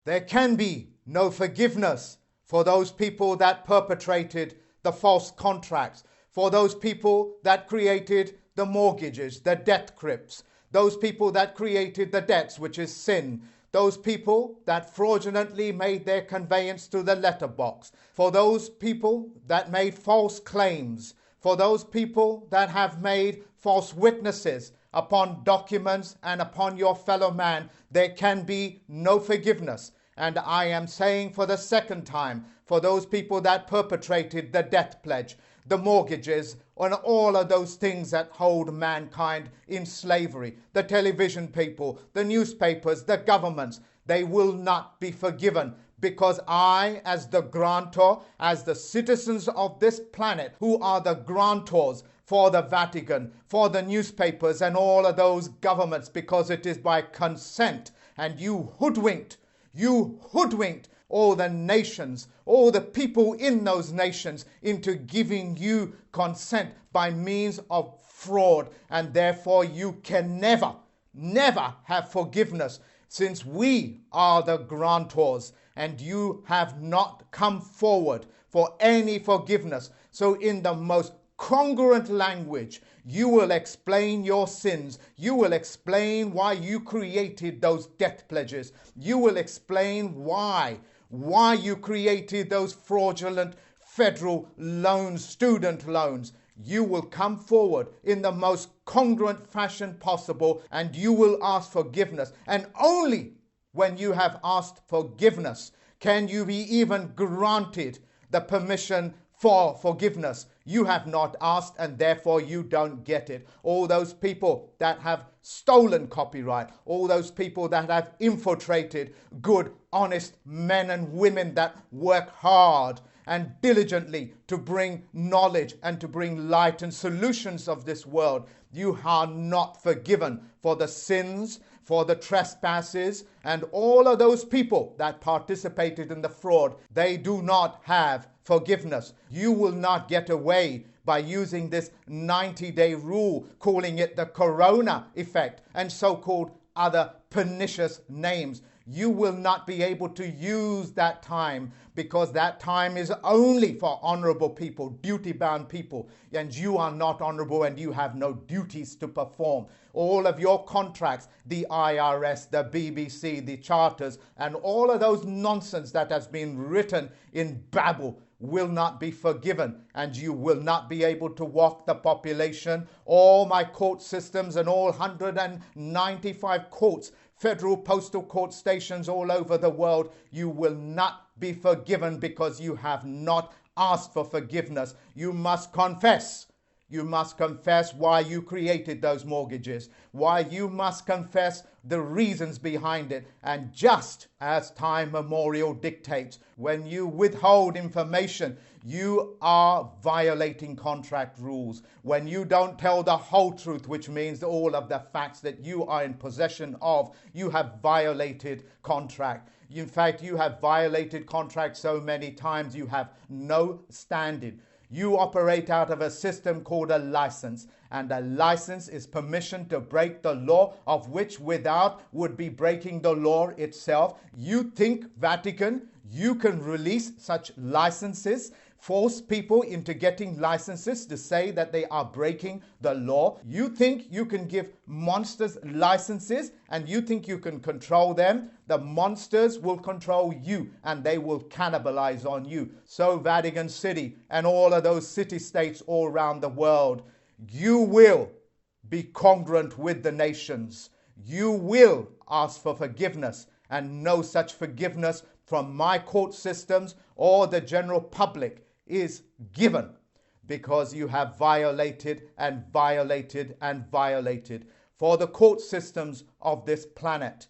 There can be no forgiveness for those people that perpetrated the false contracts, for those people that created the mortgages, the debt crypts, those people that created the debts, which is sin, those people that fraudulently made their conveyance to the letterbox, for those people that made false claims, for those people that have made false witnesses upon documents and upon your fellow man, there can be no forgiveness. And I am saying for the second time, for those people that perpetrated the death pledge, the mortgages, and all of those things that hold mankind in slavery, the television people, the newspapers, the governments, they will not be forgiven, because I, as the grantor, as the citizens of this planet, who are the grantors for the Vatican, for the newspapers and all of those governments, because it is by consent, and you hoodwinked all the nations, all the people in those nations into giving you consent by means of fraud, and therefore you can never have forgiveness, since we are the grantors and you have not come forward for any forgiveness. So in the most congruent language, you will explain your sins. You will explain why you created those death pledges. You will explain why you created those fraudulent federal loans, student loans. You will come forward in the most congruent fashion possible, and you will ask forgiveness. And only when you have asked forgiveness can you be even granted the permission for forgiveness. You have not asked, and therefore you don't get it. All those people that have stolen copyright, all those people that have infiltrated good, honest men and women that work hard and diligently to bring knowledge and to bring light and solutions of this world, you are not forgiven for the sins, for the trespasses, and all of those people that participated in the fraud. They do not have forgiveness. You will not get away by using this 90-day rule, calling it the corona effect and so-called other pernicious names. You will not be able to use that time, because that time is only for honorable people, duty-bound people, and you are not honorable and you have no duties to perform. All of your contracts, the IRS, the BBC, the charters, and all of those nonsense that has been written in Babel will not be forgiven, and you will not be able to walk the population. All my court systems and all 195 courts, federal postal court stations all over the world, you will not be forgiven because you have not asked for forgiveness. You must confess. You must confess why you created those mortgages, why you must confess the reasons behind it. And just as time memorial dictates, when you withhold information, you are violating contract rules. When you don't tell the whole truth, which means all of the facts that you are in possession of, you have violated contract. In fact, you have violated contract so many times you have no standing. You operate out of a system called a license, and a license is permission to break the law, of which without would be breaking the law itself. You think, Vatican, you can release such licenses, force people into getting licenses to say that they are breaking the law? You think you can give monsters licenses and you think you can control them? The monsters will control you and they will cannibalize on you. So Vatican City and all of those city-states all around the world, you will be congruent with the nations. You will ask for forgiveness, and no such forgiveness from my court systems or the general public is given, because you have violated and violated and violated. For the court systems of this planet,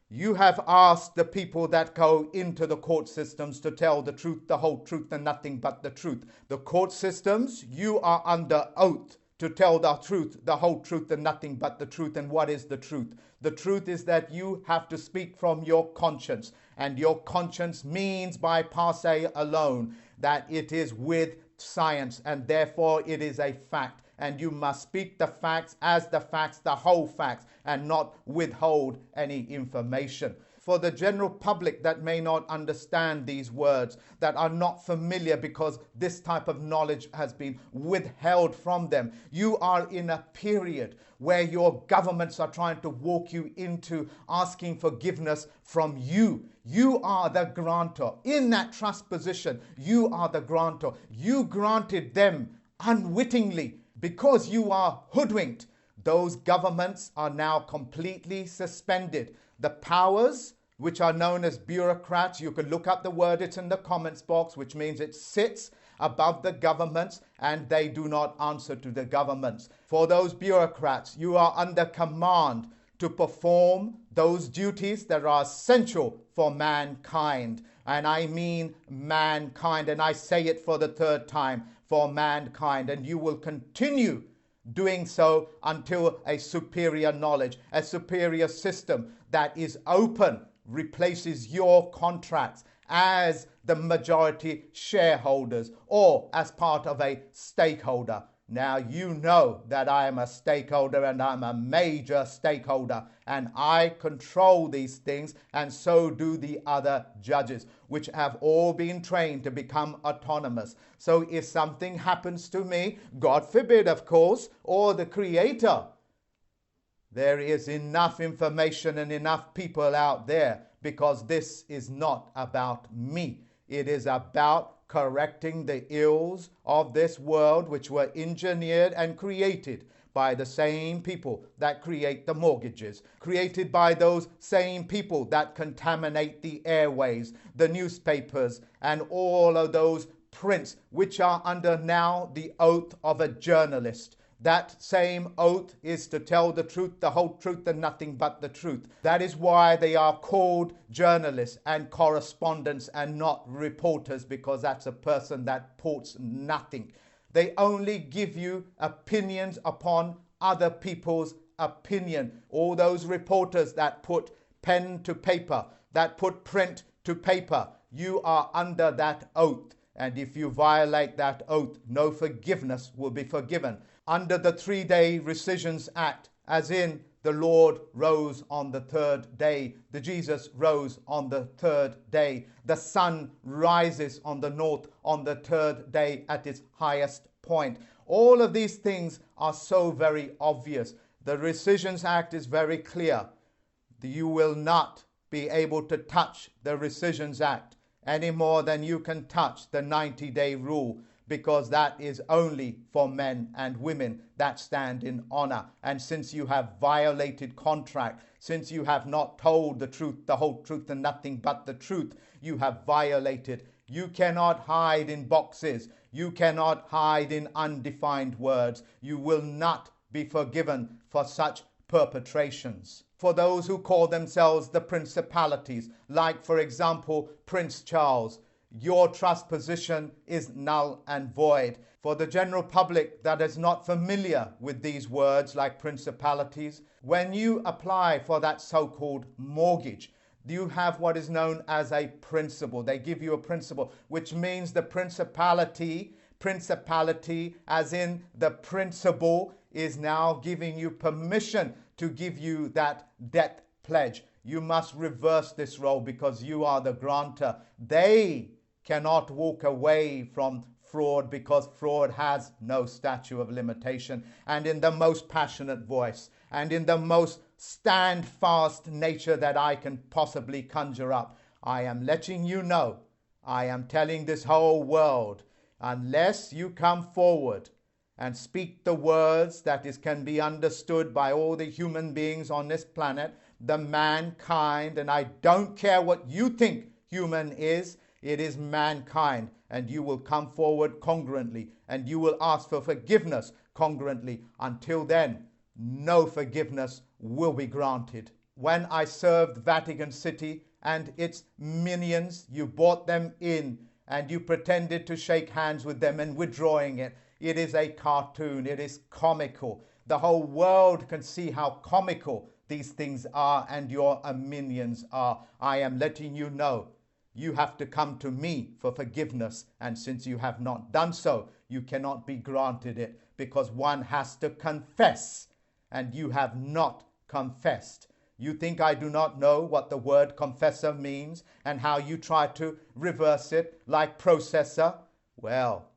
you have asked the people that go into the court systems to tell the truth, the whole truth, and nothing but the truth. The court systems, you are under oath to tell the truth, the whole truth, and nothing but the truth. And what is the truth? The truth is that you have to speak from your conscience, and your conscience means by passe alone that it is with science, and therefore it is a fact. And you must speak the facts as the facts, the whole facts, and not withhold any information. for the general public that may not understand these words, that are not familiar because this type of knowledge has been withheld from them. You are in a period where your governments are trying to walk you into asking forgiveness from you. You are the grantor. In that trust position, you are the grantor. You granted them unwittingly because you are hoodwinked. Those governments are now completely suspended. The powers, which are known as bureaucrats, you can look up the word, it's in the comments box, which means it sits above the governments and they do not answer to the governments. For those bureaucrats, you are under command to perform those duties that are essential for mankind. And I mean mankind, and I say it for the third time, for mankind. And you will continue doing so until a superior knowledge, a superior system that is open replaces your contracts as the majority shareholders or as part of a stakeholder. Now you know that I am a stakeholder and I'm a major stakeholder and I control these things, and so do the other judges, which have all been trained to become autonomous. So if something happens to me, God forbid of course, or the Creator, there is enough information and enough people out there, because this is not about me. It is about correcting the ills of this world, which were engineered and created by the same people that create the mortgages, created by those same people that contaminate the airways, the newspapers, and all of those prints which are under now the oath of a journalist. That same oath is to tell the truth, the whole truth, and nothing but the truth. That is why they are called journalists and correspondents and not reporters, because that's a person that reports nothing. They only give you opinions upon other people's opinion. All those reporters that put pen to paper, that put print to paper, you are under that oath. And if you violate that oath, no forgiveness will be forgiven. Under the 3-day Rescissions Act, as in the Lord rose on the third day, the Jesus rose on the third day, the sun rises on the north on the third day at its highest point. All of these things are so very obvious. The Rescissions Act is very clear. You will not be able to touch the Rescissions Act any more than you can touch the 90-day rule, because that is only for men and women that stand in honor. And since you have violated contract, since you have not told the truth, the whole truth, and nothing but the truth, you have violated. You cannot hide in boxes. You cannot hide in undefined words. You will not be forgiven for such perpetrations. For those who call themselves the principalities, like for example Prince Charles, your trust position is null and void. For the general public that is not familiar with these words like principalities, when you apply for that so-called mortgage, you have what is known as a principal. They give you a principal, which means the principality as in the principal, is now giving you permission to give you that debt pledge. You must reverse this role because you are the grantor. They cannot walk away from fraud because fraud has no statute of limitation. And in the most passionate voice and in the most stand-fast nature that I can possibly conjure up, I am letting you know, I am telling this whole world, unless you come forward and speak the words that can be understood by all the human beings on this planet, the mankind, and I don't care what you think human is, it is mankind, and you will come forward congruently and you will ask for forgiveness congruently. Until then, no forgiveness will be granted. When I served Vatican City and its minions, you brought them in and you pretended to shake hands with them and withdrawing it. It is a cartoon. It is comical. The whole world can see how comical these things are and your minions are. I am letting you know. You have to come to me for forgiveness, and since you have not done so, you cannot be granted it, because one has to confess, and you have not confessed. You think I do not know what the word confessor means and how you try to reverse it like processor? Well,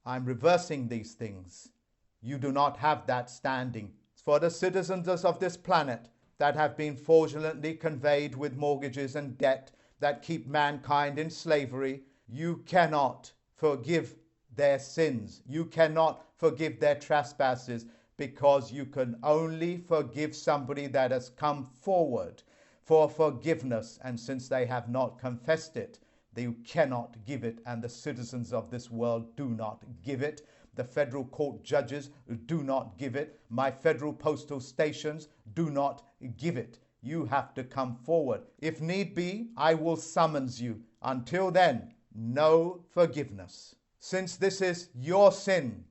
I'm reversing these things. You do not have that standing. For the citizens of this planet that have been fraudulently conveyed with mortgages and debt that keep mankind in slavery, you cannot forgive their sins. You cannot forgive their trespasses, because you can only forgive somebody that has come forward for forgiveness. And since they have not confessed it, they cannot give it, and the citizens of this world do not give it. The federal court judges do not give it. My federal postal stations do not give it. You have to come forward. If need be, I will summons you. Until then, no forgiveness. Since this is your sin,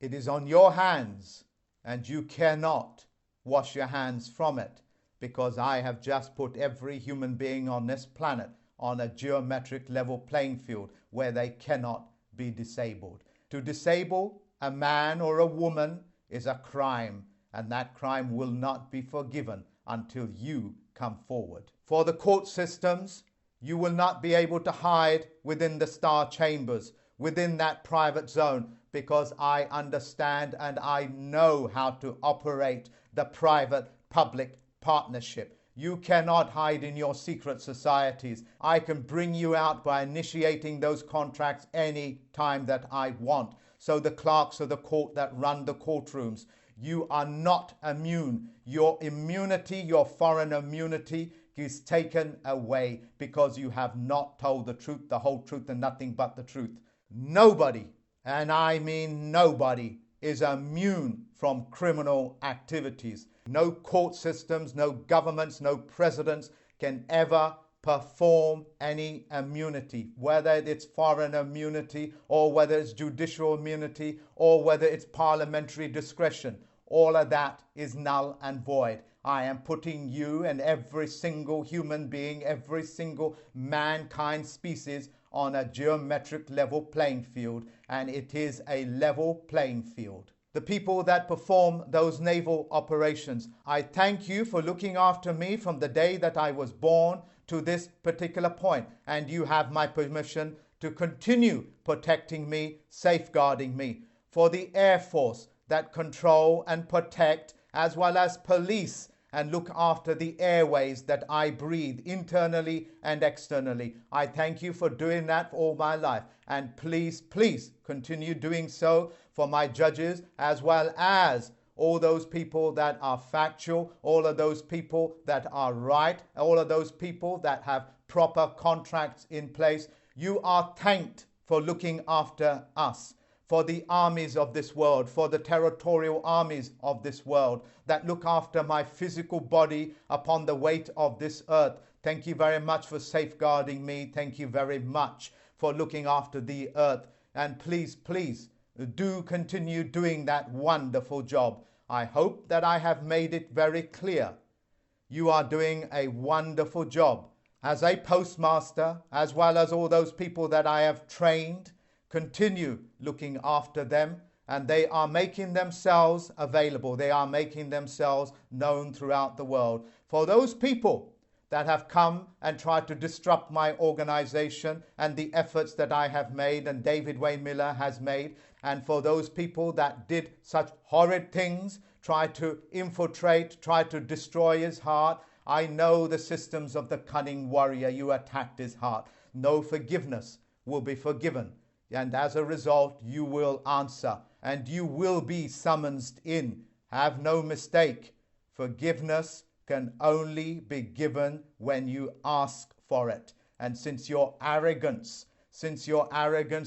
it is on your hands, and you cannot wash your hands from it, because I have just put every human being on this planet on a geometric level playing field where they cannot be disabled. To disable a man or a woman is a crime, and that crime will not be forgiven until you come forward. For the court systems, you will not be able to hide within the star chambers, within that private zone, because I understand and I know how to operate the private-public partnership. You cannot hide in your secret societies. I can bring you out by initiating those contracts any time that I want. So the clerks of the court that run the courtrooms, you are not immune. Your immunity, your foreign immunity, is taken away because you have not told the truth, the whole truth, and nothing but the truth. Nobody, and I mean nobody, is immune from criminal activities. No court systems, no governments, no presidents can ever perform any immunity, whether it's foreign immunity or whether it's judicial immunity or whether it's parliamentary discretion. All of that is null and void. I am putting you and every single human being, every single mankind species on a geometric level playing field, and it is a level playing field. The people that perform those naval operations, I thank you for looking after me from the day that I was born to this particular point, and you have my permission to continue protecting me, safeguarding me. For the Air Force that control and protect, as well as police and look after the airways that I breathe internally and externally, I thank you for doing that for all my life. And please, please continue doing so for my judges, as well as all those people that are factual, all of those people that are right, all of those people that have proper contracts in place. You are thanked for looking after us, for the armies of this world, for the territorial armies of this world that look after my physical body upon the weight of this earth. Thank you very much for safeguarding me. Thank you very much for looking after the earth. And please, please do continue doing that wonderful job. I hope that I have made it very clear. You are doing a wonderful job as a postmaster, as well as all those people that I have trained. Continue looking after them, and they are making themselves available. They are making themselves known throughout the world. For those people that have come and tried to disrupt my organization and the efforts that I have made and David Wayne Miller has made, and for those people that did such horrid things, try to infiltrate, try to destroy his heart, I know the systems of the cunning warrior. You attacked his heart. No forgiveness will be forgiven. And as a result, you will answer and you will be summoned in. Have no mistake. Forgiveness can only be given when you ask for it. And since your arrogance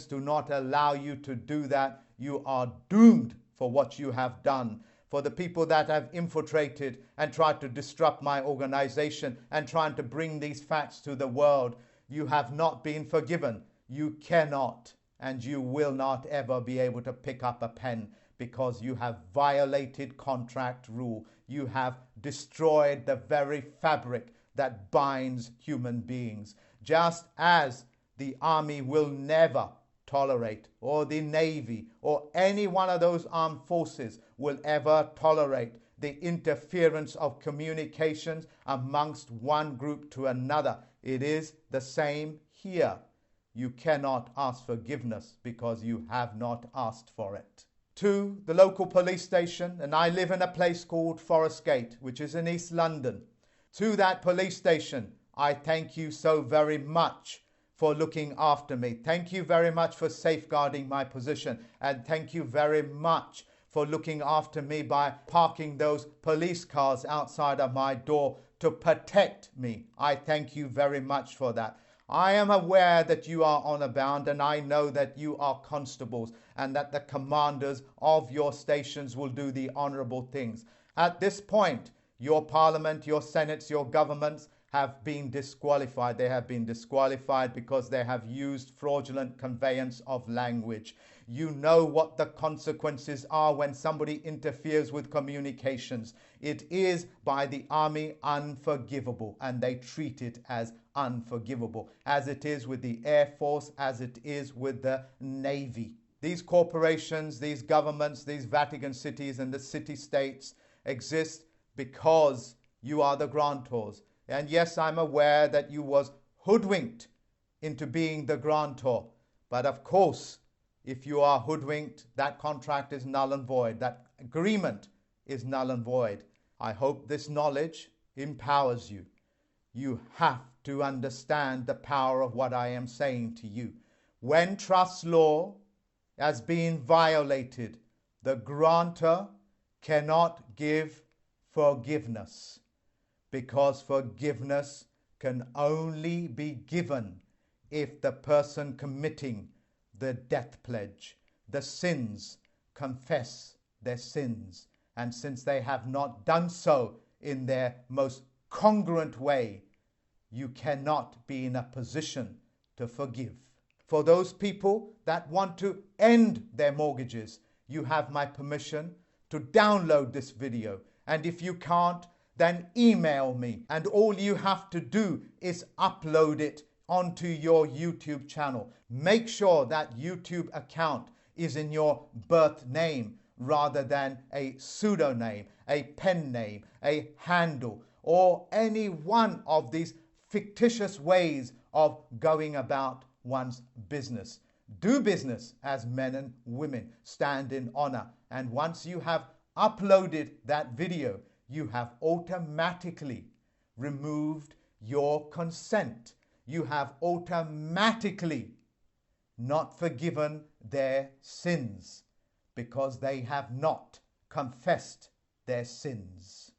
do not allow you to do that, you are doomed for what you have done. For the people that have infiltrated and tried to disrupt my organization and trying to bring these facts to the world, you have not been forgiven. You cannot and you will not ever be able to pick up a pen, because you have violated contract rule. You have destroyed the very fabric that binds human beings. Just as the army will never tolerate, or the Navy, or any one of those armed forces will ever tolerate the interference of communications amongst one group to another. It is the same here. You cannot ask forgiveness because you have not asked for it. To the local police station, and I live in a place called Forest Gate, which is in East London. To that police station, I thank you so very much for looking after me. Thank you very much for safeguarding my position. And thank you very much for looking after me by parking those police cars outside of my door to protect me. I thank you very much for that. I am aware that you are honor bound, and I know that you are constables and that the commanders of your stations will do the honorable things. At this point, your parliament, your senates, your governments have been disqualified. They have been disqualified because they have used fraudulent conveyance of language. You know what the consequences are when somebody interferes with communications. It is by the army unforgivable, and they treat it as unforgivable, as it is with the Air Force, as it is with the Navy. These corporations, these governments, these Vatican cities and the city-states exist because you are the grantors. And yes, I'm aware that you was hoodwinked into being the grantor. But of course, if you are hoodwinked, that contract is null and void. That agreement is null and void. I hope this knowledge empowers you. You have to understand the power of what I am saying to you. When trust law has been violated, the grantor cannot give forgiveness, because forgiveness can only be given if the person committing the death pledge, the sins, confess their sins. And since they have not done so in their most congruent way, you cannot be in a position to forgive. For those people that want to end their mortgages, you have my permission to download this video. And if you can't, then email me. And all you have to do is upload it onto your YouTube channel. Make sure that YouTube account is in your birth name rather than a pseudonym, a pen name, a handle, or any one of these fictitious ways of going about one's business. Do business as men and women. Stand in honor. And once you have uploaded that video, you have automatically removed your consent. You have automatically not forgiven their sins because they have not confessed their sins.